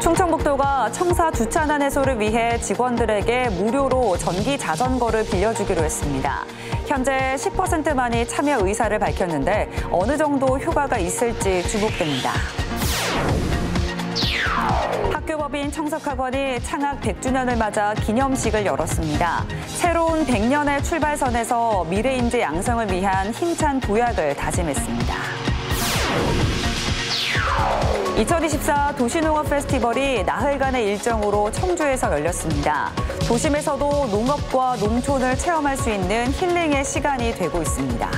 충청북도가 청사 주차난 해소를 위해 직원들에게 무료로 전기 자전거를 빌려주기로 했습니다. 현재 10%만이 참여 의사를 밝혔는데 어느 정도 효과가 있을지 주목됩니다. 학교법인 청석학원이 창학 100주년을 맞아 기념식을 열었습니다. 새로운 100년의 출발선에서 미래인재 양성을 위한 힘찬 도약을 다짐했습니다. 2024 도시농업 페스티벌이 나흘간의 일정으로 청주에서 열렸습니다. 도심에서도 농업과 농촌을 체험할 수 있는 힐링의 시간이 되고 있습니다.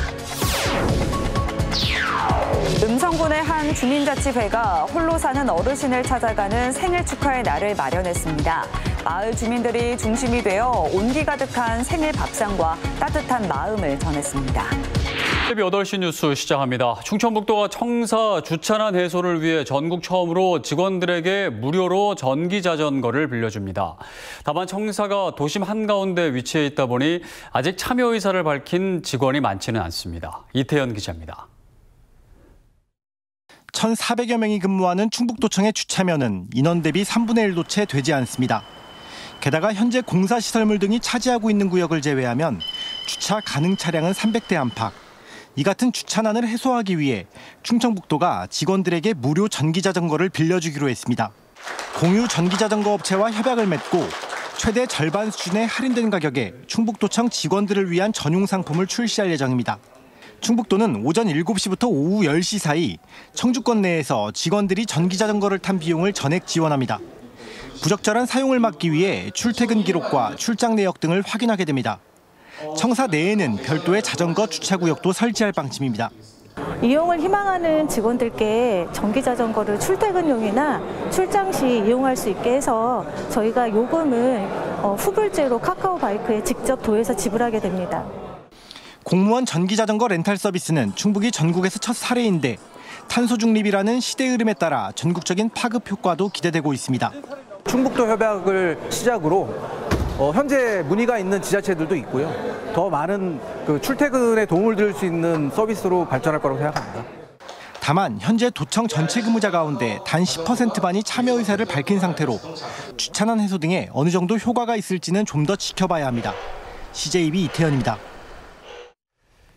음성군의 한 주민자치회가 홀로 사는 어르신을 찾아가는 생일 축하의 날을 마련했습니다. 마을 주민들이 중심이 되어 온기 가득한 생일 밥상과 따뜻한 마음을 전했습니다. TV 8시 뉴스 시작합니다. 충청북도가 청사 주차난 해소를 위해 전국 처음으로 직원들에게 무료로 전기 자전거를 빌려줍니다. 다만 청사가 도심 한가운데 위치해 있다 보니 아직 참여 의사를 밝힌 직원이 많지는 않습니다. 이태현 기자입니다. 1,400여 명이 근무하는 충북도청의 주차면은 인원 대비 3분의 1도 채 되지 않습니다. 게다가 현재 공사시설물 등이 차지하고 있는 구역을 제외하면 주차 가능 차량은 300대 안팎. 이 같은 주차난을 해소하기 위해 충청북도가 직원들에게 무료 전기자전거를 빌려주기로 했습니다. 공유 전기자전거 업체와 협약을 맺고 최대 절반 수준의 할인된 가격에 충북도청 직원들을 위한 전용 상품을 출시할 예정입니다. 충북도는 오전 7시부터 오후 10시 사이 청주권 내에서 직원들이 전기자전거를 탄 비용을 전액 지원합니다. 부적절한 사용을 막기 위해 출퇴근 기록과 출장 내역 등을 확인하게 됩니다. 청사 내에는 별도의 자전거 주차구역도 설치할 방침입니다. 이용을 희망하는 직원들께 전기자전거를 출퇴근용이나 출장 시 이용할 수 있게 해서 저희가 요금을 후불제로 카카오바이크에 직접 도에서 지불하게 됩니다. 공무원 전기자전거 렌탈 서비스는 충북이 전국에서 첫 사례인데 탄소 중립이라는 시대 흐름에 따라 전국적인 파급 효과도 기대되고 있습니다. 충북도 협약을 시작으로 현재 문의가 있는 지자체들도 있고요. 더 많은 출퇴근에 도움을 드릴 수 있는 서비스로 발전할 거라고 생각합니다. 다만 현재 도청 전체 근무자 가운데 단 10%만이 참여 의사를 밝힌 상태로 주차난 해소 등에 어느 정도 효과가 있을지는 좀 더 지켜봐야 합니다. CJB 이태현입니다.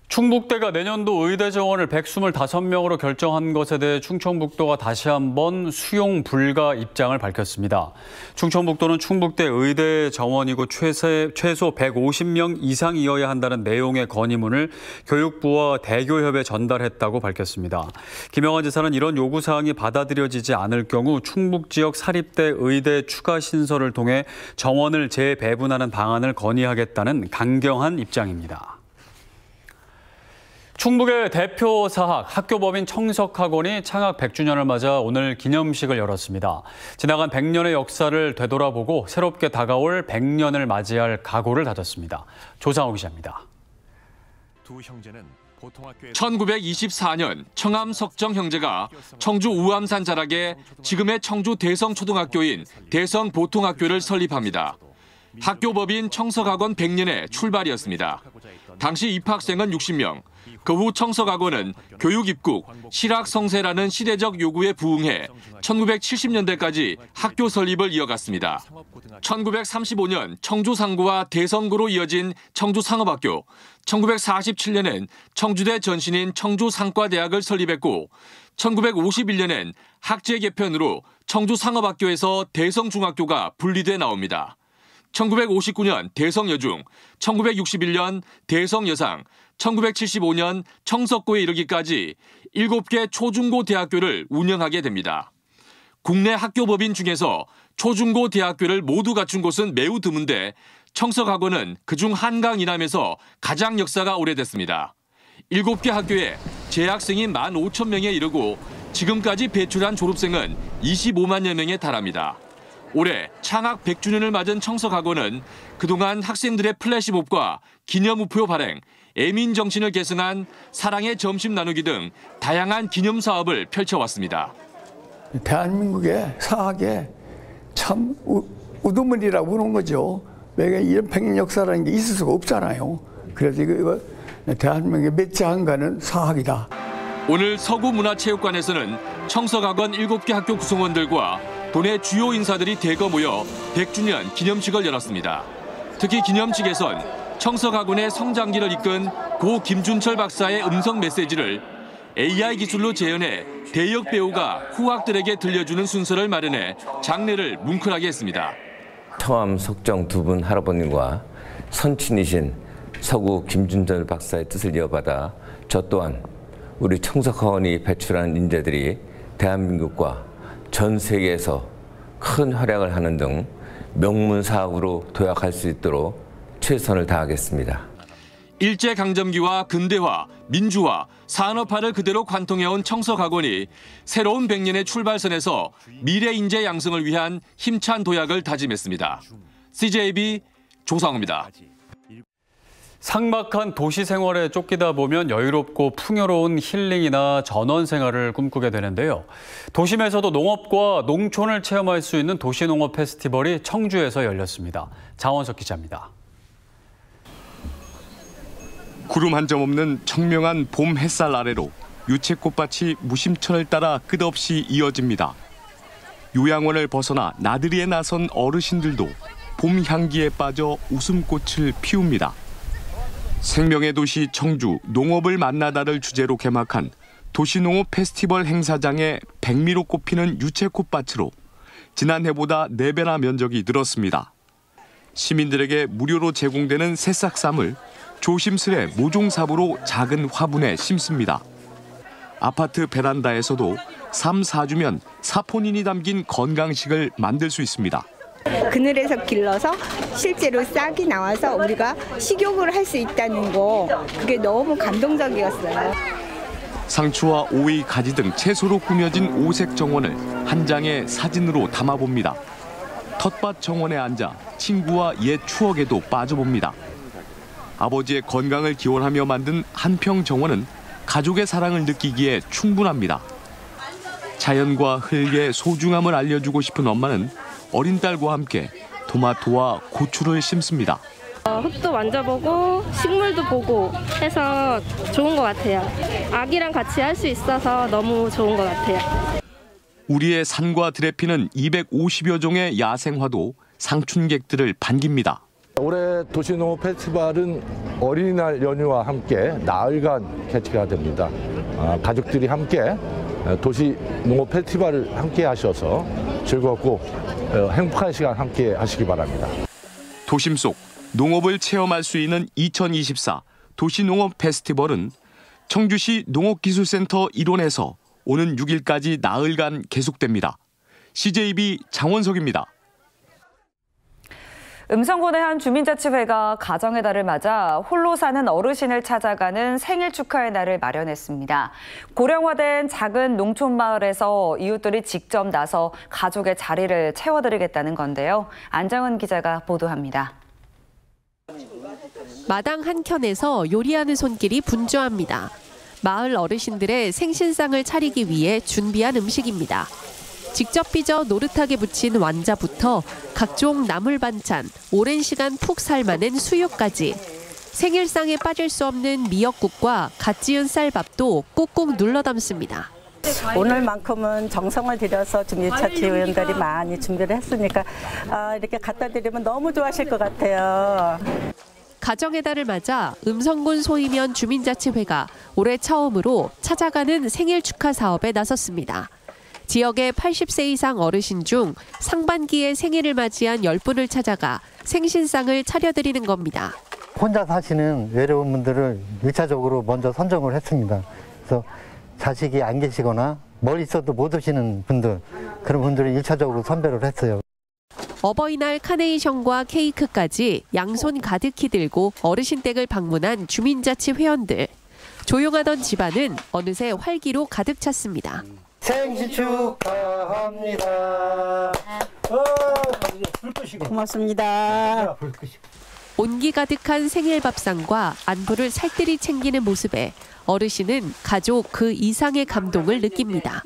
충북대가 내년도 의대 정원을 125명으로 결정한 것에 대해 충청북도가 다시 한번 수용 불가 입장을 밝혔습니다. 충청북도는 충북대 의대 정원이고 최소 150명 이상이어야 한다는 내용의 건의문을 교육부와 대교협에 전달했다고 밝혔습니다. 김영환 지사는 이런 요구사항이 받아들여지지 않을 경우 충북 지역 사립대 의대 추가 신설을 통해 정원을 재배분하는 방안을 건의하겠다는 강경한 입장입니다. 충북의 대표 사학, 학교법인 청석학원이 창학 100주년을 맞아 오늘 기념식을 열었습니다. 지나간 100년의 역사를 되돌아보고 새롭게 다가올 100년을 맞이할 각오를 다졌습니다. 조상호 기자입니다. 1924년 청암 석정 형제가 청주 우암산 자락에 지금의 청주 대성초등학교인 대성보통학교를 설립합니다. 학교법인 청석학원 100년의 출발이었습니다. 당시 입학생은 60명. 그 후 청석학원은 교육입국, 실학성세라는 시대적 요구에 부응해 1970년대까지 학교 설립을 이어갔습니다. 1935년 청주상고와 대성고로 이어진 청주상업학교, 1947년엔 청주대 전신인 청주상과대학을 설립했고 1951년엔 학제 개편으로 청주상업학교에서 대성중학교가 분리돼 나옵니다. 1959년 대성여중, 1961년 대성여상, 1975년 청석고에 이르기까지 7개 초중고 대학교를 운영하게 됩니다. 국내 학교법인 중에서 초중고 대학교를 모두 갖춘 곳은 매우 드문데 청석학원은 그중 한강 이남에서 가장 역사가 오래됐습니다. 7개 학교에 재학생이 15,000명에 이르고 지금까지 배출한 졸업생은 25만여 명에 달합니다. 올해 창학 100주년을 맞은 청석학원은 그동안 학생들의 플래시몹과 기념우표 발행, 애민정신을 계승한 사랑의 점심 나누기 등 다양한 기념 사업을 펼쳐왔습니다. 대한민국의 사학에 참 우두머리라고 부르는 거죠. 왜 이런 100년 역사라는 게 있을 수가 없잖아요. 그래서 이거 대한민국의 매치한가는 사학이다. 오늘 서구문화체육관에서는 청석학원 7개 학교 구성원들과 도내 주요 인사들이 대거 모여 100주년 기념식을 열었습니다. 특히 기념식에선 청서가군의 성장기를 이끈 고 김준철 박사의 음성 메시지를 AI 기술로 재현해 대역 배우가 후학들에게 들려주는 순서를 마련해 장례를 뭉클하게 했습니다. 청암 석정 두 분 할아버님과 선친이신 서구 김준철 박사의 뜻을 이어받아 저 또한 우리 청석학원이 배출한 인재들이 대한민국과 전 세계에서 큰 활약을 하는 등 명문사학으로 도약할 수 있도록 최선을 다하겠습니다. 일제강점기와 근대화, 민주화, 산업화를 그대로 관통해온 청석학원이 새로운 100년의 출발선에서 미래 인재 양성을 위한 힘찬 도약을 다짐했습니다. CJB 조상우입니다. 삭막한 도시 생활에 쫓기다 보면 여유롭고 풍요로운 힐링이나 전원 생활을 꿈꾸게 되는데요. 도심에서도 농업과 농촌을 체험할 수 있는 도시농업 페스티벌이 청주에서 열렸습니다. 장원석 기자입니다. 구름 한 점 없는 청명한 봄 햇살 아래로 유채꽃밭이 무심천을 따라 끝없이 이어집니다. 요양원을 벗어나 나들이에 나선 어르신들도 봄 향기에 빠져 웃음꽃을 피웁니다. 생명의 도시 청주 농업을 만나다를 주제로 개막한 도시농업 페스티벌 행사장의 백미로 꼽히는 유채꽃밭으로 지난해보다 4배나 면적이 늘었습니다. 시민들에게 무료로 제공되는 새싹쌈을 조심스레 모종삽으로 작은 화분에 심습니다. 아파트 베란다에서도 3, 4주면 사포닌이 담긴 건강식을 만들 수 있습니다. 그늘에서 길러서 실제로 싹이 나와서 우리가 식욕을 할 수 있다는 거, 그게 너무 감동적이었어요. 상추와 오이, 가지 등 채소로 꾸며진 오색 정원을 한 장의 사진으로 담아봅니다. 텃밭 정원에 앉아 친구와 옛 추억에도 빠져봅니다. 아버지의 건강을 기원하며 만든 한평 정원은 가족의 사랑을 느끼기에 충분합니다. 자연과 흙의 소중함을 알려주고 싶은 엄마는 어린 딸과 함께 토마토와 고추를 심습니다. 흙도 만져보고 식물도 보고 해서 좋은 것 같아요. 아기랑 같이 할 수 있어서 너무 좋은 것 같아요. 우리의 산과 들에 피는 250여 종의 야생화도 상춘객들을 반깁니다. 올해 도시농업 페스티벌은 어린이날 연휴와 함께 나흘간 개최가 됩니다. 가족들이 함께 도시농업 페스티벌을 함께 하셔서 즐겁고 행복한 시간 함께 하시기 바랍니다. 도심 속 농업을 체험할 수 있는 2024 도시농업 페스티벌은 청주시 농업기술센터 일원에서 오는 6일까지 나흘간 계속됩니다. CJB 장원석입니다. 음성군의 한 주민자치회가 가정의 달을 맞아 홀로 사는 어르신을 찾아가는 생일 축하의 날을 마련했습니다. 고령화된 작은 농촌 마을에서 이웃들이 직접 나서 가족의 자리를 채워드리겠다는 건데요. 안정은 기자가 보도합니다. 마당 한켠에서 요리하는 손길이 분주합니다. 마을 어르신들의 생신상을 차리기 위해 준비한 음식입니다. 직접 빚어 노릇하게 부친 완자부터 각종 나물 반찬, 오랜 시간 푹 삶아낸 수육까지 생일상에 빠질 수 없는 미역국과 갓 지은 쌀밥도 꾹꾹 눌러 담습니다. 오늘만큼은 정성을 들여서 주민자치위원들이 많이 준비를 했으니까 이렇게 갖다 드리면 너무 좋아하실 것 같아요. 가정의 달을 맞아 음성군 소이면 주민자치회가 올해 처음으로 찾아가는 생일 축하 사업에 나섰습니다. 지역의 80세 이상 어르신 중 상반기에 생일을 맞이한 10분을 찾아가 생신상을 차려드리는 겁니다. 혼자 사시는 외로운 분들을 1차적으로 먼저 선정을 했습니다. 그래서 자식이 안 계시거나 멀리 있어도 못 오시는 분들, 그런 분들을 1차적으로 선별을 했어요. 어버이날 카네이션과 케이크까지 양손 가득히 들고 어르신 댁을 방문한 주민자치 회원들. 조용하던 집안은 어느새 활기로 가득 찼습니다. 생신 축하합니다. 고맙습니다. 온기 가득한 생일 밥상과 안부를 살뜰히 챙기는 모습에 어르신은 가족 그 이상의 감동을 느낍니다.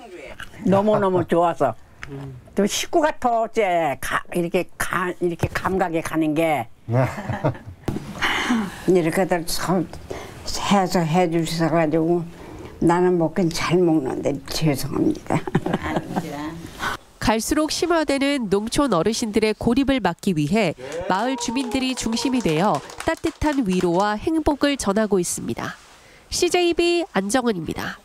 너무너무 좋아서 또 식구가 더 이렇게 감각에 가는 게 이렇게들 참 해서 해주셔가지고 나는 먹긴 잘 먹는데 죄송합니다. 갈수록 심화되는 농촌 어르신들의 고립을 막기 위해 마을 주민들이 중심이 되어 따뜻한 위로와 행복을 전하고 있습니다. CJB 안정은입니다.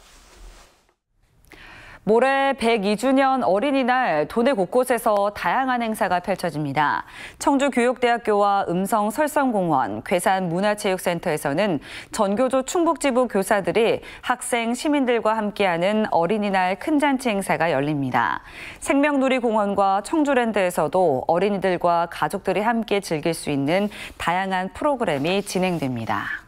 모레 102주년 어린이날 도내 곳곳에서 다양한 행사가 펼쳐집니다. 청주교육대학교와 음성 설성공원, 괴산 문화체육센터에서는 전교조 충북지부 교사들이 학생, 시민들과 함께하는 어린이날 큰 잔치 행사가 열립니다. 생명누리공원과 청주랜드에서도 어린이들과 가족들이 함께 즐길 수 있는 다양한 프로그램이 진행됩니다.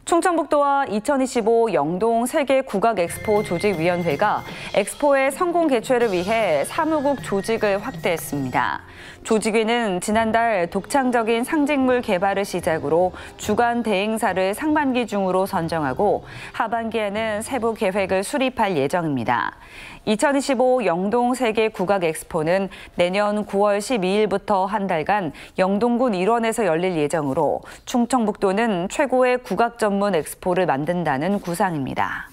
충청북도와 2025 영동 세계 국악 엑스포 조직위원회가 엑스포의 성공 개최를 위해 사무국 조직을 확대했습니다. 조직위는 지난달 독창적인 상징물 개발을 시작으로 주간 대행사를 상반기 중으로 선정하고 하반기에는 세부 계획을 수립할 예정입니다. 2025 영동 세계 국악 엑스포는 내년 9월 12일부터 한 달간 영동군 일원에서 열릴 예정으로 충청북도는 최고의 국악 전문 엑스포를 만든다는 구상입니다.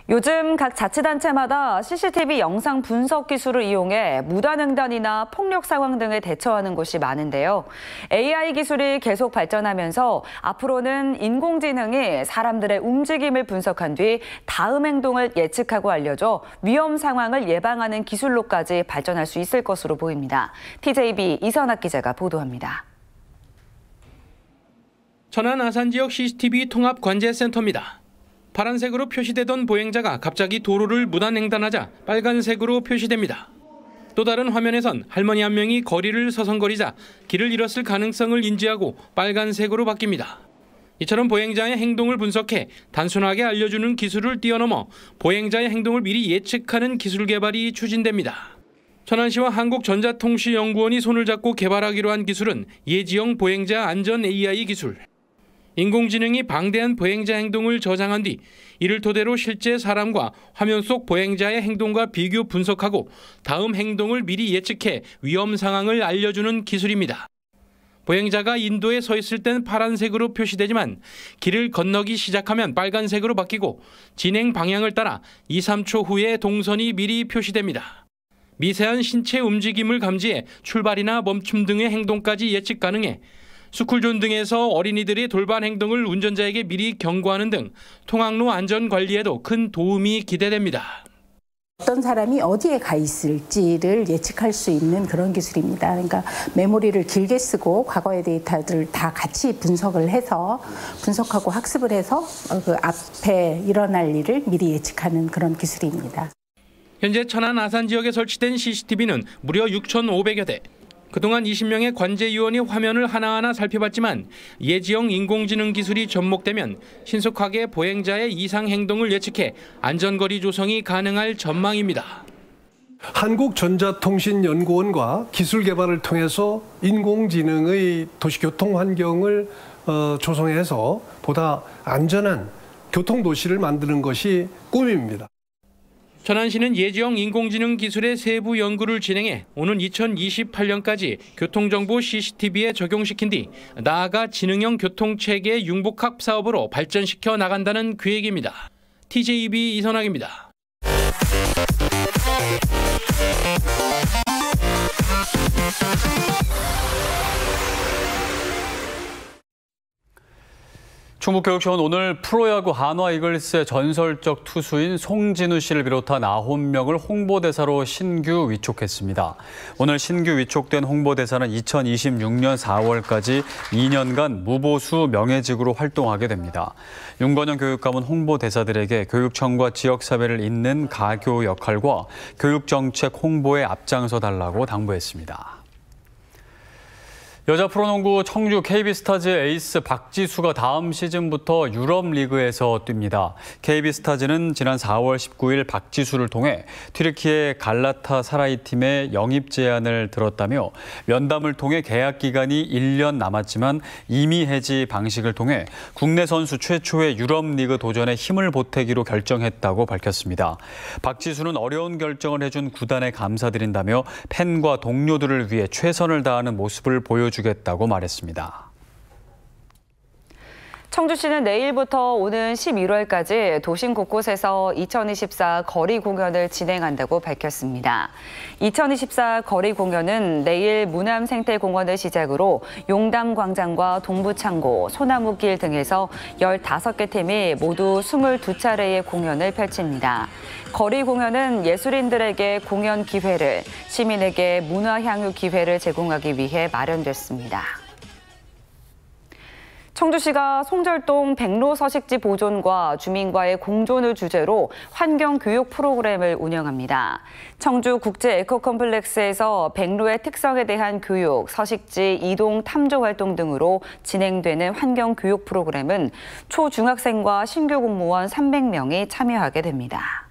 요즘 각 자치단체마다 CCTV 영상 분석 기술을 이용해 무단횡단이나 폭력 상황 등에 대처하는 곳이 많은데요. AI 기술이 계속 발전하면서 앞으로는 인공지능이 사람들의 움직임을 분석한 뒤 다음 행동을 예측하고 알려줘 위험 상황을 예방하는 기술로까지 발전할 수 있을 것으로 보입니다. TJB 이선학 기자가 보도합니다. 천안 아산 지역 CCTV 통합 관제센터입니다. 파란색으로 표시되던 보행자가 갑자기 도로를 무단횡단하자 빨간색으로 표시됩니다. 또 다른 화면에선 할머니 한 명이 거리를 서성거리자 길을 잃었을 가능성을 인지하고 빨간색으로 바뀝니다. 이처럼 보행자의 행동을 분석해 단순하게 알려주는 기술을 뛰어넘어 보행자의 행동을 미리 예측하는 기술 개발이 추진됩니다. 천안시와 한국전자통신연구원이 손을 잡고 개발하기로 한 기술은 예지형 보행자 안전 AI 기술. 인공지능이 방대한 보행자 행동을 저장한 뒤 이를 토대로 실제 사람과 화면 속 보행자의 행동과 비교 분석하고 다음 행동을 미리 예측해 위험 상황을 알려주는 기술입니다. 보행자가 인도에 서 있을 땐 파란색으로 표시되지만 길을 건너기 시작하면 빨간색으로 바뀌고 진행 방향을 따라 2, 3초 후에 동선이 미리 표시됩니다. 미세한 신체 움직임을 감지해 출발이나 멈춤 등의 행동까지 예측 가능해 스쿨존 등에서 어린이들의 돌발 행동을 운전자에게 미리 경고하는 등 통학로 안전 관리에도 큰 도움이 기대됩니다. 어떤 사람이 어디에 가 있을지를 예측할 수 있는 그런 기술입니다. 그러니까 메모리를 길게 쓰고 과거의 데이터들을 다 같이 분석하고 학습을 해서 그 앞에 일어날 일을 미리 예측하는 그런 기술입니다. 현재 천안 아산 지역에 설치된 CCTV는 무려 6,500여 대. 그동안 20명의 관제위원이 화면을 하나하나 살펴봤지만 예지형 인공지능 기술이 접목되면 신속하게 보행자의 이상 행동을 예측해 안전거리 조성이 가능할 전망입니다. 한국전자통신연구원과 기술 개발을 통해서 인공지능의 도시교통 환경을 조성해서 보다 안전한 교통도시를 만드는 것이 꿈입니다. 천안시는 예지형 인공지능 기술의 세부 연구를 진행해 오는 2028년까지 교통정보 CCTV에 적용시킨 뒤 나아가 지능형 교통체계 융복합 사업으로 발전시켜 나간다는 계획입니다. TJB 이선학입니다. 충북교육청은 오늘 프로야구 한화 이글스의 전설적 투수인 송진우 씨를 비롯한 9명을 홍보대사로 신규 위촉했습니다. 오늘 신규 위촉된 홍보대사는 2026년 4월까지 2년간 무보수 명예직으로 활동하게 됩니다. 윤건영 교육감은 홍보대사들에게 교육청과 지역사회를 잇는 가교 역할과 교육정책 홍보에 앞장서 달라고 당부했습니다. 여자 프로농구 청주 KB스타즈의 에이스 박지수가 다음 시즌부터 유럽 리그에서 뜁니다. KB스타즈는 지난 4월 19일 박지수를 통해 튀르키예 갈라타사라이 팀에 영입 제안을 들었다며 면담을 통해 계약 기간이 1년 남았지만 임의 해지 방식을 통해 국내 선수 최초의 유럽 리그 도전에 힘을 보태기로 결정했다고 밝혔습니다. 박지수는 어려운 결정을 해준 구단에 감사드린다며 팬과 동료들을 위해 최선을 다하는 모습을 보여주겠다고 말했습니다. 청주시는 내일부터 오는 11월까지 도심 곳곳에서 2024 거리 공연을 진행한다고 밝혔습니다. 2024 거리 공연은 내일 문암생태공원을 시작으로 용담광장과 동부창고, 소나무길 등에서 15개 팀이 모두 22차례의 공연을 펼칩니다. 거리 공연은 예술인들에게 공연 기회를, 시민에게 문화 향유 기회를 제공하기 위해 마련됐습니다. 청주시가 송절동 백로 서식지 보존과 주민과의 공존을 주제로 환경교육 프로그램을 운영합니다. 청주 국제 에코컴플렉스에서 백로의 특성에 대한 교육, 서식지 이동 탐조 활동 등으로 진행되는 환경교육 프로그램은 초중학생과 신규 공무원 300명이 참여하게 됩니다.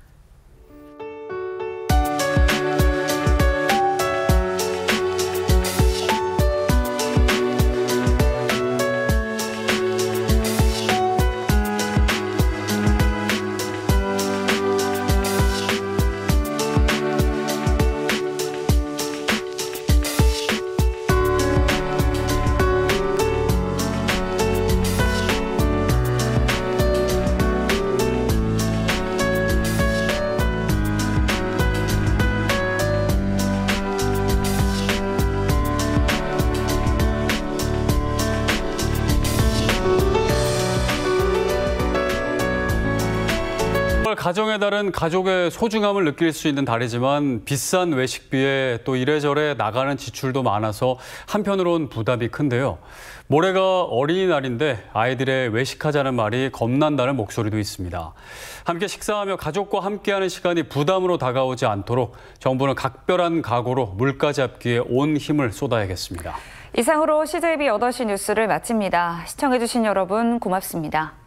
가정의 달은 가족의 소중함을 느낄 수 있는 달이지만 비싼 외식비에 또 이래저래 나가는 지출도 많아서 한편으론 부담이 큰데요. 모레가 어린이날인데 아이들의 외식하자는 말이 겁난다는 목소리도 있습니다. 함께 식사하며 가족과 함께하는 시간이 부담으로 다가오지 않도록 정부는 각별한 각오로 물가 잡기에 온 힘을 쏟아야겠습니다. 이상으로 CJB 8시 뉴스를 마칩니다. 시청해주신 여러분 고맙습니다.